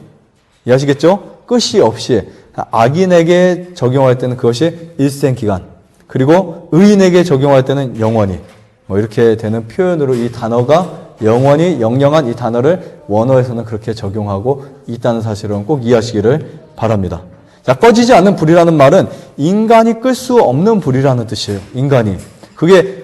이해하시겠죠? 끝이 없이. 악인에게 적용할 때는 그것이 일생기간, 그리고 의인에게 적용할 때는 영원히, 뭐 이렇게 되는 표현으로 이 단어가 영원히, 영영한 이 단어를 원어에서는 그렇게 적용하고 있다는 사실은 꼭 이해하시기를 바랍니다. 자, 꺼지지 않는 불이라는 말은 인간이 끌 수 없는 불이라는 뜻이에요. 인간이. 그게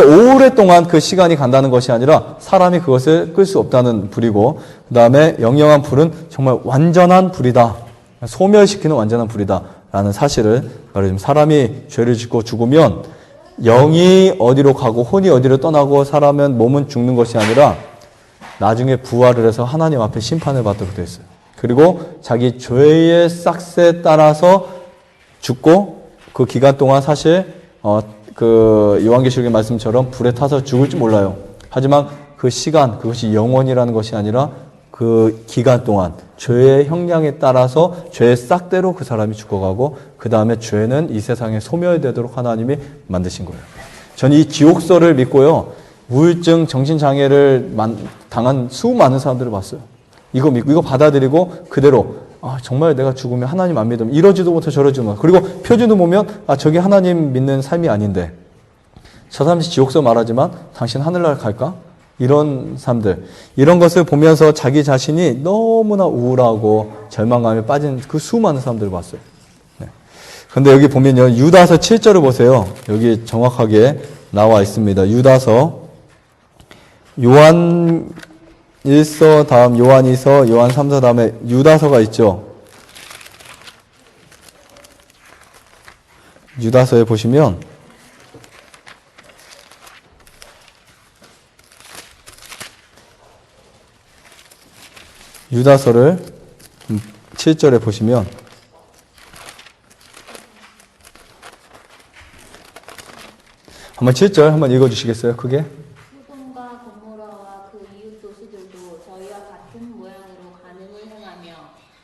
오랫동안 그 시간이 간다는 것이 아니라 사람이 그것을 끌 수 없다는 불이고, 그 다음에 영영한 불은 정말 완전한 불이다. 소멸시키는 완전한 불이다. 라는 사실을 말해주면, 사람이 죄를 짓고 죽으면 영이 어디로 가고 혼이 어디로 떠나고 사람은 몸은 죽는 것이 아니라 나중에 부활을 해서 하나님 앞에 심판을 받도록 되어 있어요. 그리고 자기 죄의 싹스에 따라서 죽고, 그 기간 동안 사실 그 요한계시록의 말씀처럼 불에 타서 죽을지 몰라요. 하지만 그 시간, 그것이 영원이라는 것이 아니라 그 기간 동안 죄의 형량에 따라서 죄의 싹대로 그 사람이 죽어가고, 그 다음에 죄는 이 세상에 소멸되도록 하나님이 만드신 거예요. 저는 이 지옥설을 믿고요, 우울증, 정신장애를 당한 수많은 사람들을 봤어요. 이거 믿고, 이거 받아들이고 그대로, 정말 내가 죽으면 하나님 안 믿으면 이러지도 못해 저러지도 못해. 그리고 표준도 보면 저게 하나님 믿는 삶이 아닌데, 저 사람이 지옥설 말하지만 당신 하늘나라 갈까? 이런 사람들, 이런 것을 보면서 자기 자신이 너무나 우울하고 절망감에 빠진 그 수많은 사람들을 봤어요. 네. 근데 여기 보면요, 유다서 7절을 보세요. 여기 정확하게 나와 있습니다. 유다서, 요한 1서 다음 요한 2서, 요한 3서 다음에 유다서가 있죠. 유다서에 보시면 유다서를 7절에 보시면 한번 7절 한번 읽어주시겠어요? 크게? 소돔과 고모라와 그 이웃 도시들도 저희와 같은 모양으로 간음을 행하며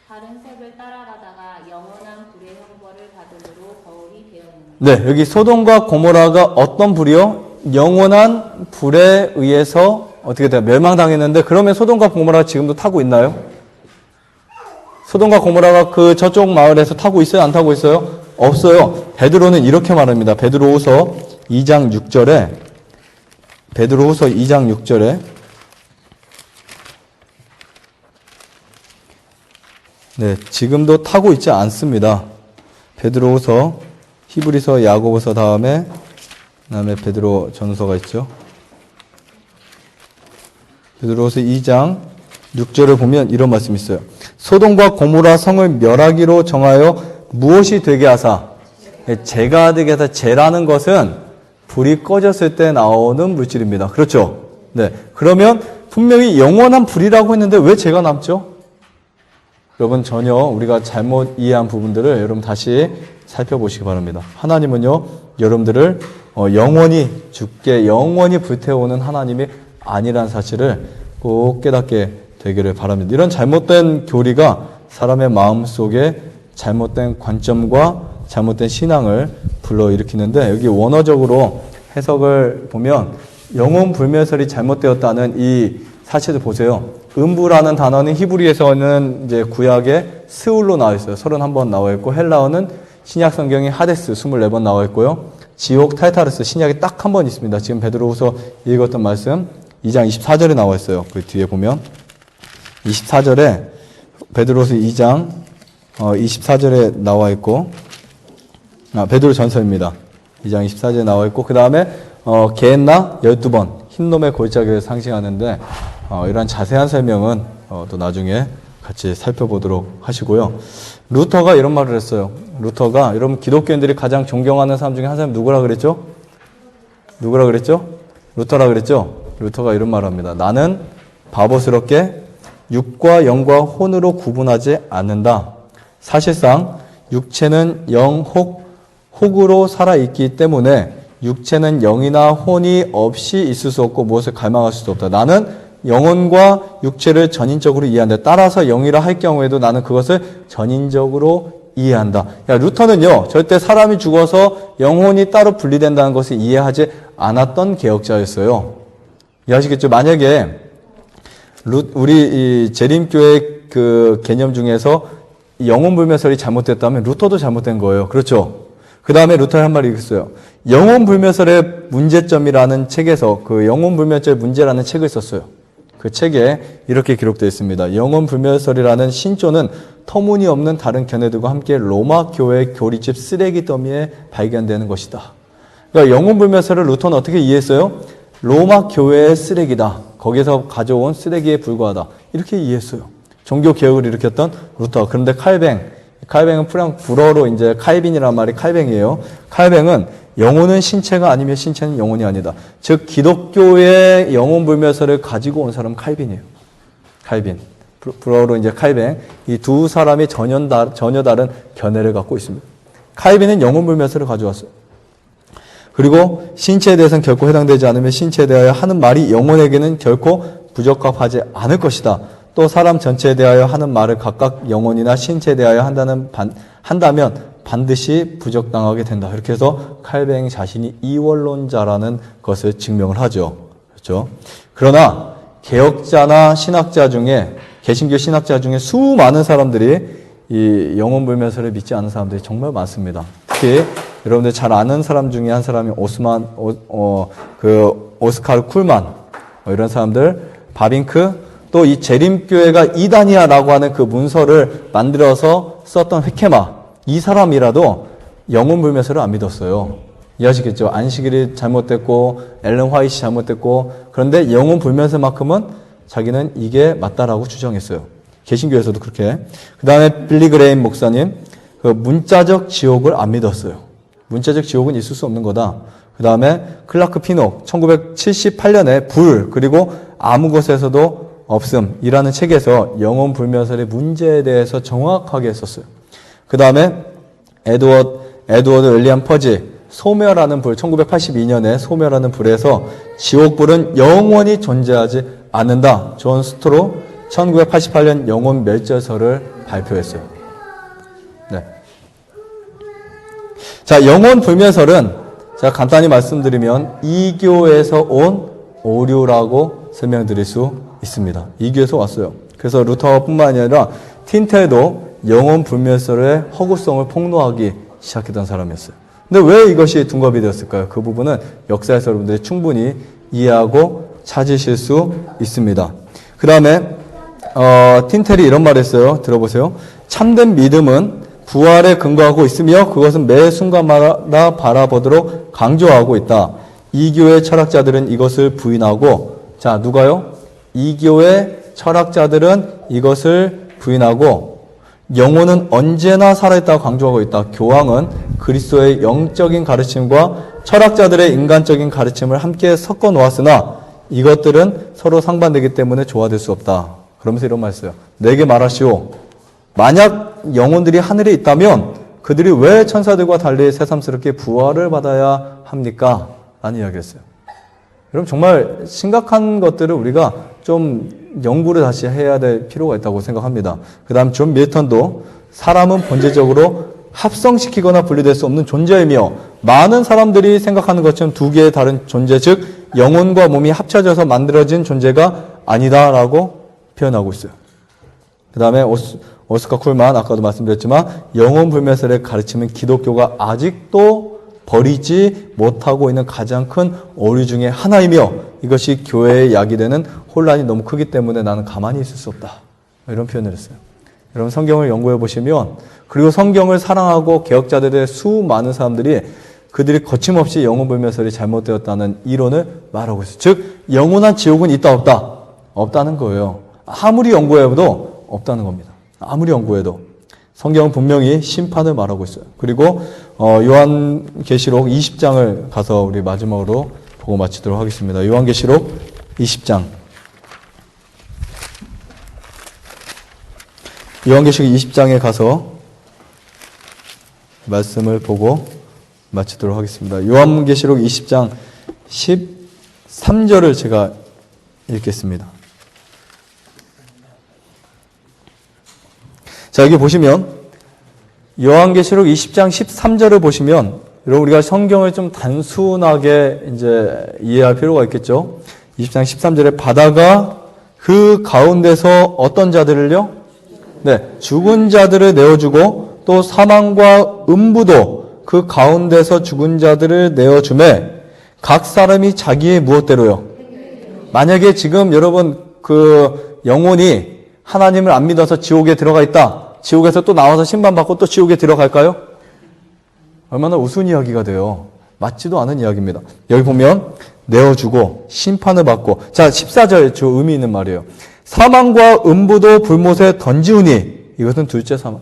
다른 색을 따라가다가 영원한 불의 형벌을 받음으로 거울이 되었느니라. 네, 여기 소돔과 고모라가 어떤 불이요? 영원한 불에 의해서 어떻게 돼요? 멸망당했는데, 그러면 소돔과 고모라가 지금도 타고 있나요? 소돔과 고모라가 그 저쪽 마을에서 타고 있어요? 안 타고 있어요? 없어요. 베드로는 이렇게 말합니다. 베드로후서 2장 6절에, 베드로후서 2장 6절에 네, 지금도 타고 있지 않습니다. 베드로후서, 히브리서, 야고보서 다음에 베드로 전서가 있죠. 베드로후서 2장 6절을 보면 이런 말씀이 있어요. 소돔과 고모라 성을 멸하기로 정하여 무엇이 되게 하사? 재가 되게 하사. 재라는 것은 불이 꺼졌을 때 나오는 물질입니다. 그렇죠? 네. 그러면 분명히 영원한 불이라고 했는데 왜 재가 남죠? 여러분, 전혀 우리가 잘못 이해한 부분들을 여러분 다시 살펴보시기 바랍니다. 하나님은요, 여러분들을 영원히 죽게, 영원히 불태우는 하나님이 아니란 사실을 꼭 깨닫게 되기를 바랍니다. 이런 잘못된 교리가 사람의 마음속에 잘못된 관점과 잘못된 신앙을 불러일으키는데, 여기 원어적으로 해석을 보면 영혼 불멸설이 잘못되었다는 이 사실을 보세요. 음부라는 단어는 히브리에서는 이제 구약에 스울로 나와 있어요. 31번 나와 있고, 헬라어는 신약 성경에 하데스 24번 나와 있고요. 지옥 타르타르스 신약에 딱 한 번 있습니다. 지금 베드로후서 읽었던 말씀 2장 24절에 나와 있어요. 그 뒤에 보면 24절에 베드로후서 2장 24절에 나와 있고 베드로 전서입니다. 2장 24절에 나와 있고 그 다음에 게엔나 12번 흰놈의 골짜기를 상징하는데 이런 자세한 설명은 또 나중에 같이 살펴보도록 하시고요. 루터가 이런 말을 했어요. 루터가 여러분 기독교인들이 가장 존경하는 사람 중에 한 사람이 누구라 그랬죠? 누구라 그랬죠? 루터라 그랬죠? 루터가 이런 말을 합니다. 나는 바보스럽게 육과 영과 혼으로 구분하지 않는다. 사실상 육체는 영 혹으로 살아있기 때문에 육체는 영이나 혼이 없이 있을 수 없고 무엇을 갈망할 수도 없다. 나는 영혼과 육체를 전인적으로 이해한다. 따라서 영이라 할 경우에도 나는 그것을 전인적으로 이해한다. 루터는요, 절대 사람이 죽어서 영혼이 따로 분리된다는 것을 이해하지 않았던 개혁자였어요. 이해하시겠죠? 만약에 우리 이 재림교회 그 개념 중에서 영혼불멸설이 잘못됐다면 루터도 잘못된 거예요. 그렇죠? 그 다음에 루터가 한 말이 있어요. 영혼불멸설의 문제점이라는 책에서 그 영혼불멸절의 문제라는 책을 썼어요. 그 책에 이렇게 기록되어 있습니다. 영혼불멸설이라는 신조는 터무니없는 다른 견해들과 함께 로마 교회 교리집 쓰레기 더미에 발견되는 것이다. 그러니까 영혼불멸설을 루터는 어떻게 이해했어요? 로마 교회의 쓰레기다. 거기서 가져온 쓰레기에 불과하다. 이렇게 이해했어요. 종교개혁을 일으켰던 루터. 그런데 칼뱅은 불어로 이제 칼빈이라는 말이 칼뱅이에요. 칼뱅은 영혼은 신체가 아니며 신체는 영혼이 아니다. 즉 기독교의 영혼불멸설을 가지고 온 사람은 칼빈이에요. 칼빈. 불어로 이제 칼뱅. 이 두 사람이 전혀 다른 견해를 갖고 있습니다. 칼빈은 영혼불멸설을 가져왔어요. 그리고 신체에 대해서는 결코 해당되지 않으며 신체에 대하여 하는 말이 영혼에게는 결코 부적합하지 않을 것이다. 또 사람 전체에 대하여 하는 말을 각각 영혼이나 신체에 대하여 한다면 반드시 부적당하게 된다. 이렇게 해서 칼뱅 자신이 이원론자라는 것을 증명을 하죠. 그렇죠? 그러나 개혁자나 신학자 중에 개신교 신학자 중에 수많은 사람들이 이 영혼불멸설을 믿지 않는 사람들이 정말 많습니다. 특히 여러분들 잘 아는 사람 중에 한 사람이 오스카르 쿨만 이런 사람들, 바빙크, 또 이 재림교회가 이단이야라고 하는 그 문서를 만들어서 썼던 회케마, 이 사람이라도 영혼불멸설을 안 믿었어요. 이해하시겠죠? 안식일이 잘못됐고 엘렌 화이트이 잘못됐고 그런데 영혼불멸설만큼은 자기는 이게 맞다라고 주장했어요. 개신교에서도 그렇게. 그 다음에 빌리 그레임 목사님, 그 문자적 지옥을 안 믿었어요. 문자적 지옥은 있을 수 없는 거다. 그 다음에 클라크 피녹 1978년에 불 그리고 아무 곳에서도 없음이라는 책에서 영혼불멸설의 문제에 대해서 정확하게 썼어요. 그 다음에 에드워드 윌리엄 퍼지 소멸하는 불 1982년에 소멸하는 불에서 지옥불은 영원히 존재하지 않는다. 존 스트로 1988년 영혼 멸절설을 발표했어요. 네. 자, 영혼 불멸설은 제가 간단히 말씀드리면 이교에서 온 오류라고 설명드릴 수 있습니다. 이교에서 왔어요. 그래서 루터뿐만 아니라 틴텔도 영혼 불멸설의 허구성을 폭로하기 시작했던 사람이었어요. 근데 왜 이것이 둔갑이 되었을까요? 그 부분은 역사에서 여러분들이 충분히 이해하고 찾으실 수 있습니다. 그 다음에 틴텔이 이런 말을 했어요. 들어보세요. 참된 믿음은 부활에 근거하고 있으며 그것은 매 순간마다 바라보도록 강조하고 있다. 이교의 철학자들은 이것을 부인하고, 자, 누가요? 이교의 철학자들은 이것을 부인하고 영혼은 언제나 살아있다고 강조하고 있다. 교황은 그리스도의 영적인 가르침과 철학자들의 인간적인 가르침을 함께 섞어 놓았으나 이것들은 서로 상반되기 때문에 조화될 수 없다. 그러면서 이런 말 했어요. 내게 말하시오. 만약 영혼들이 하늘에 있다면 그들이 왜 천사들과 달리 새삼스럽게 부활을 받아야 합니까? 라는 이야기를 했어요. 여러분 정말 심각한 것들을 우리가 좀 연구를 다시 해야 될 필요가 있다고 생각합니다. 그 다음 존 밀턴도 사람은 본질적으로 합성시키거나 분리될 수 없는 존재이며 많은 사람들이 생각하는 것처럼 두 개의 다른 존재, 즉 영혼과 몸이 합쳐져서 만들어진 존재가 아니다라고 표현하고 있어요. 그 다음에 오스카 쿨만, 아까도 말씀드렸지만 영혼 불멸설의 가르침은 기독교가 아직도 버리지 못하고 있는 가장 큰 오류 중에 하나이며 이것이 교회에 야기되는 혼란이 너무 크기 때문에 나는 가만히 있을 수 없다. 이런 표현을 했어요. 여러분 성경을 연구해 보시면, 그리고 성경을 사랑하고 개혁자들의 수많은 사람들이 그들이 거침없이 영혼 불멸설이 잘못되었다는 이론을 말하고 있어요. 즉 영원한 지옥은 있다 없다? 없다는 거예요. 아무리 연구해도 없다는 겁니다. 아무리 연구해도. 성경은 분명히 심판을 말하고 있어요. 그리고 요한계시록 20장을 가서 우리 마지막으로 보고 마치도록 하겠습니다. 요한계시록 20장. 요한계시록 20장에 가서 말씀을 보고 마치도록 하겠습니다. 요한계시록 20장 13절을 제가 읽겠습니다. 자, 여기 보시면 요한계시록 20장 13절을 보시면 여러분 우리가 성경을 좀 단순하게 이제 이해할 필요가 있겠죠. 20장 13절에 바다가 그 가운데서 어떤 자들을요? 네, 죽은 자들을 내어주고 또 사망과 음부도 그 가운데서 죽은 자들을 내어주매 각 사람이 자기의 무엇대로요? 만약에 지금 여러분 그 영혼이 하나님을 안 믿어서 지옥에 들어가 있다. 지옥에서 또 나와서 심판받고 또 지옥에 들어갈까요? 얼마나 우스운 이야기가 돼요. 맞지도 않은 이야기입니다. 여기 보면 내어주고 심판을 받고, 자 14절 저 의미 있는 말이에요. 사망과 음부도 불못에 던지우니, 이것은 둘째 사망.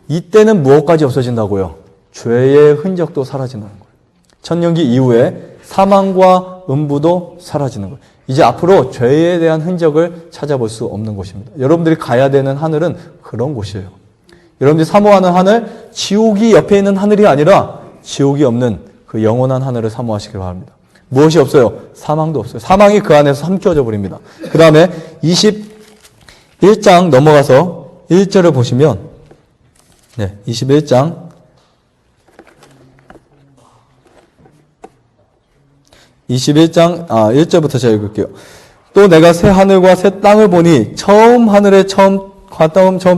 이때는 무엇까지 없어진다고요? 죄의 흔적도 사라진다는 거예요. 천년기 이후에 사망과 음부도 사라지는 거예요. 이제 앞으로 죄에 대한 흔적을 찾아볼 수 없는 곳입니다. 여러분들이 가야 되는 하늘은 그런 곳이에요. 여러분들이 사모하는 하늘, 지옥이 옆에 있는 하늘이 아니라 지옥이 없는 그 영원한 하늘을 사모하시길 바랍니다. 무엇이 없어요? 사망도 없어요. 사망이 그 안에서 삼켜져 버립니다. 그 다음에 21장 넘어가서 1절을 보시면, 네, 21장 1절부터 제가 읽을게요. 또 내가 새 하늘과 새 땅을 보니 처음 하늘에 처음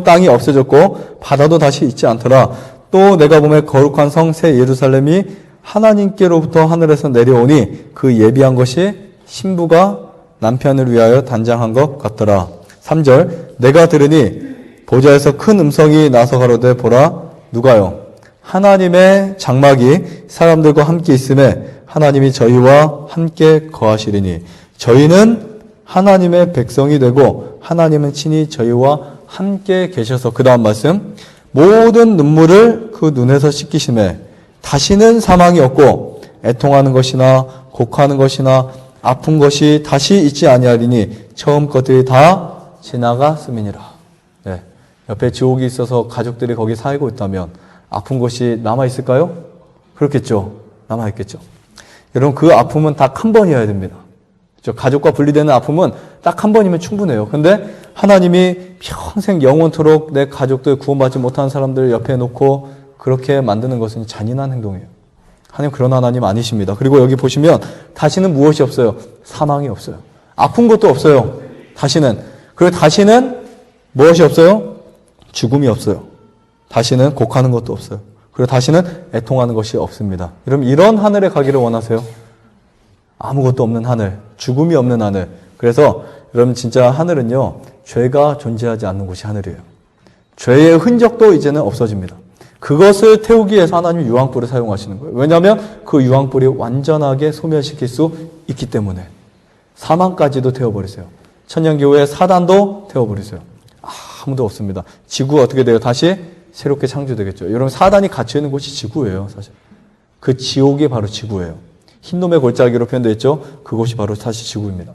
땅이 없어졌고 바다도 다시 있지 않더라. 또 내가 보면 거룩한 성 새 예루살렘이 하나님께로부터 하늘에서 내려오니 그 예비한 것이 신부가 남편을 위하여 단장한 것 같더라. 3절 내가 들으니 보좌에서 큰 음성이 나서 가로되 보라, 누가요? 하나님의 장막이 사람들과 함께 있음에 하나님이 저희와 함께 거하시리니 저희는 하나님의 백성이 되고 하나님은 친히 저희와 함께 계셔서, 그 다음 말씀, 모든 눈물을 그 눈에서 씻기심에 다시는 사망이 없고 애통하는 것이나 곡하는 것이나 아픈 것이 다시 있지 아니하리니 처음 것들이 다 지나갔음이니라. 네. 옆에 지옥이 있어서 가족들이 거기 살고 있다면 아픈 것이 남아있을까요? 그렇겠죠. 남아있겠죠. 여러분 그 아픔은 딱 한 번이어야 됩니다. 가족과 분리되는 아픔은 딱 한 번이면 충분해요. 근데 하나님이 평생 영원토록 내 가족들 구원받지 못한 사람들 옆에 놓고 그렇게 만드는 것은 잔인한 행동이에요. 하나님 그런 하나님 아니십니다. 그리고 여기 보시면 다시는 무엇이 없어요? 사망이 없어요. 아픈 것도 없어요. 다시는. 그리고 다시는 무엇이 없어요? 죽음이 없어요. 다시는 곡하는 것도 없어요. 그리고 다시는 애통하는 것이 없습니다. 여러분 이런 하늘에 가기를 원하세요? 아무것도 없는 하늘, 죽음이 없는 하늘. 그래서 여러분 진짜 하늘은요, 죄가 존재하지 않는 곳이 하늘이에요. 죄의 흔적도 이제는 없어집니다. 그것을 태우기 위해서 하나님이 유황불을 사용하시는 거예요. 왜냐하면 그 유황불이 완전하게 소멸시킬 수 있기 때문에. 사망까지도 태워버리세요. 천년기후에 사단도 태워버리세요. 아무도 없습니다. 지구가 어떻게 돼요? 다시 새롭게 창조되겠죠. 여러분 사단이 갇혀있는 곳이 지구예요. 사실 그 지옥이 바로 지구예요. 흰놈의 골짜기로 표현되어 있죠. 그곳이 바로 사실 지구입니다.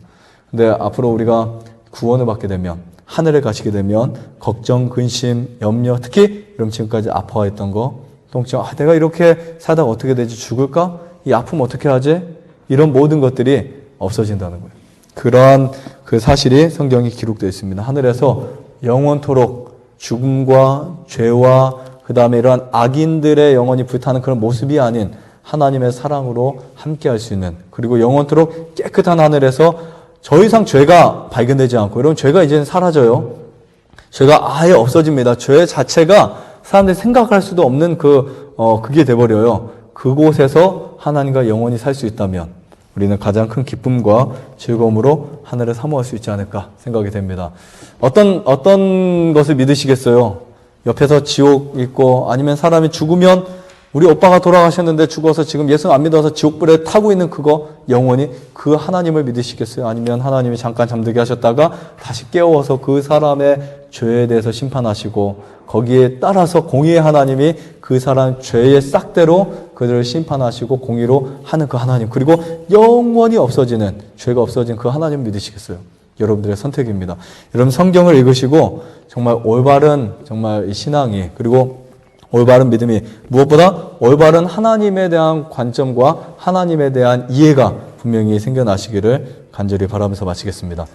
근데 앞으로 우리가 구원을 받게 되면, 하늘에 가시게 되면 걱정, 근심, 염려, 특히 여러분 지금까지 아파했던 거, 통증, 내가 이렇게 살다가 어떻게 되지? 죽을까? 이 아픔 어떻게 하지? 이런 모든 것들이 없어진다는 거예요. 그러한 그 사실이 성경에 기록되어 있습니다. 하늘에서 영원토록 죽음과 죄와 그 다음에 이러한 악인들의 영혼이 불타는 그런 모습이 아닌 하나님의 사랑으로 함께 할 수 있는, 그리고 영원토록 깨끗한 하늘에서 더 이상 죄가 발견되지 않고, 여러분 죄가 이제는 사라져요. 죄가 아예 없어집니다. 죄 자체가 사람들이 생각할 수도 없는 그게 돼버려요. 그곳에서 하나님과 영원히 살 수 있다면 우리는 가장 큰 기쁨과 즐거움으로 하늘을 사모할 수 있지 않을까 생각이 됩니다. 어떤 것을 믿으시겠어요? 옆에서 지옥 있고 아니면 사람이 죽으면 우리 오빠가 돌아가셨는데 죽어서 지금 예수 안 믿어서 지옥불에 타고 있는 그거 영원히 그 하나님을 믿으시겠어요? 아니면 하나님이 잠깐 잠들게 하셨다가 다시 깨워서 그 사람의 죄에 대해서 심판하시고 거기에 따라서 공의의 하나님이 그 사람 죄의 싹대로 그들을 심판하시고 공의로 하는 그 하나님, 그리고 영원히 없어지는 죄가 없어진 그 하나님 믿으시겠어요? 여러분들의 선택입니다. 여러분 성경을 읽으시고 정말 올바른 정말 이 신앙이, 그리고 올바른 믿음이, 무엇보다 올바른 하나님에 대한 관점과 하나님에 대한 이해가 분명히 생겨나시기를 간절히 바라면서 마치겠습니다.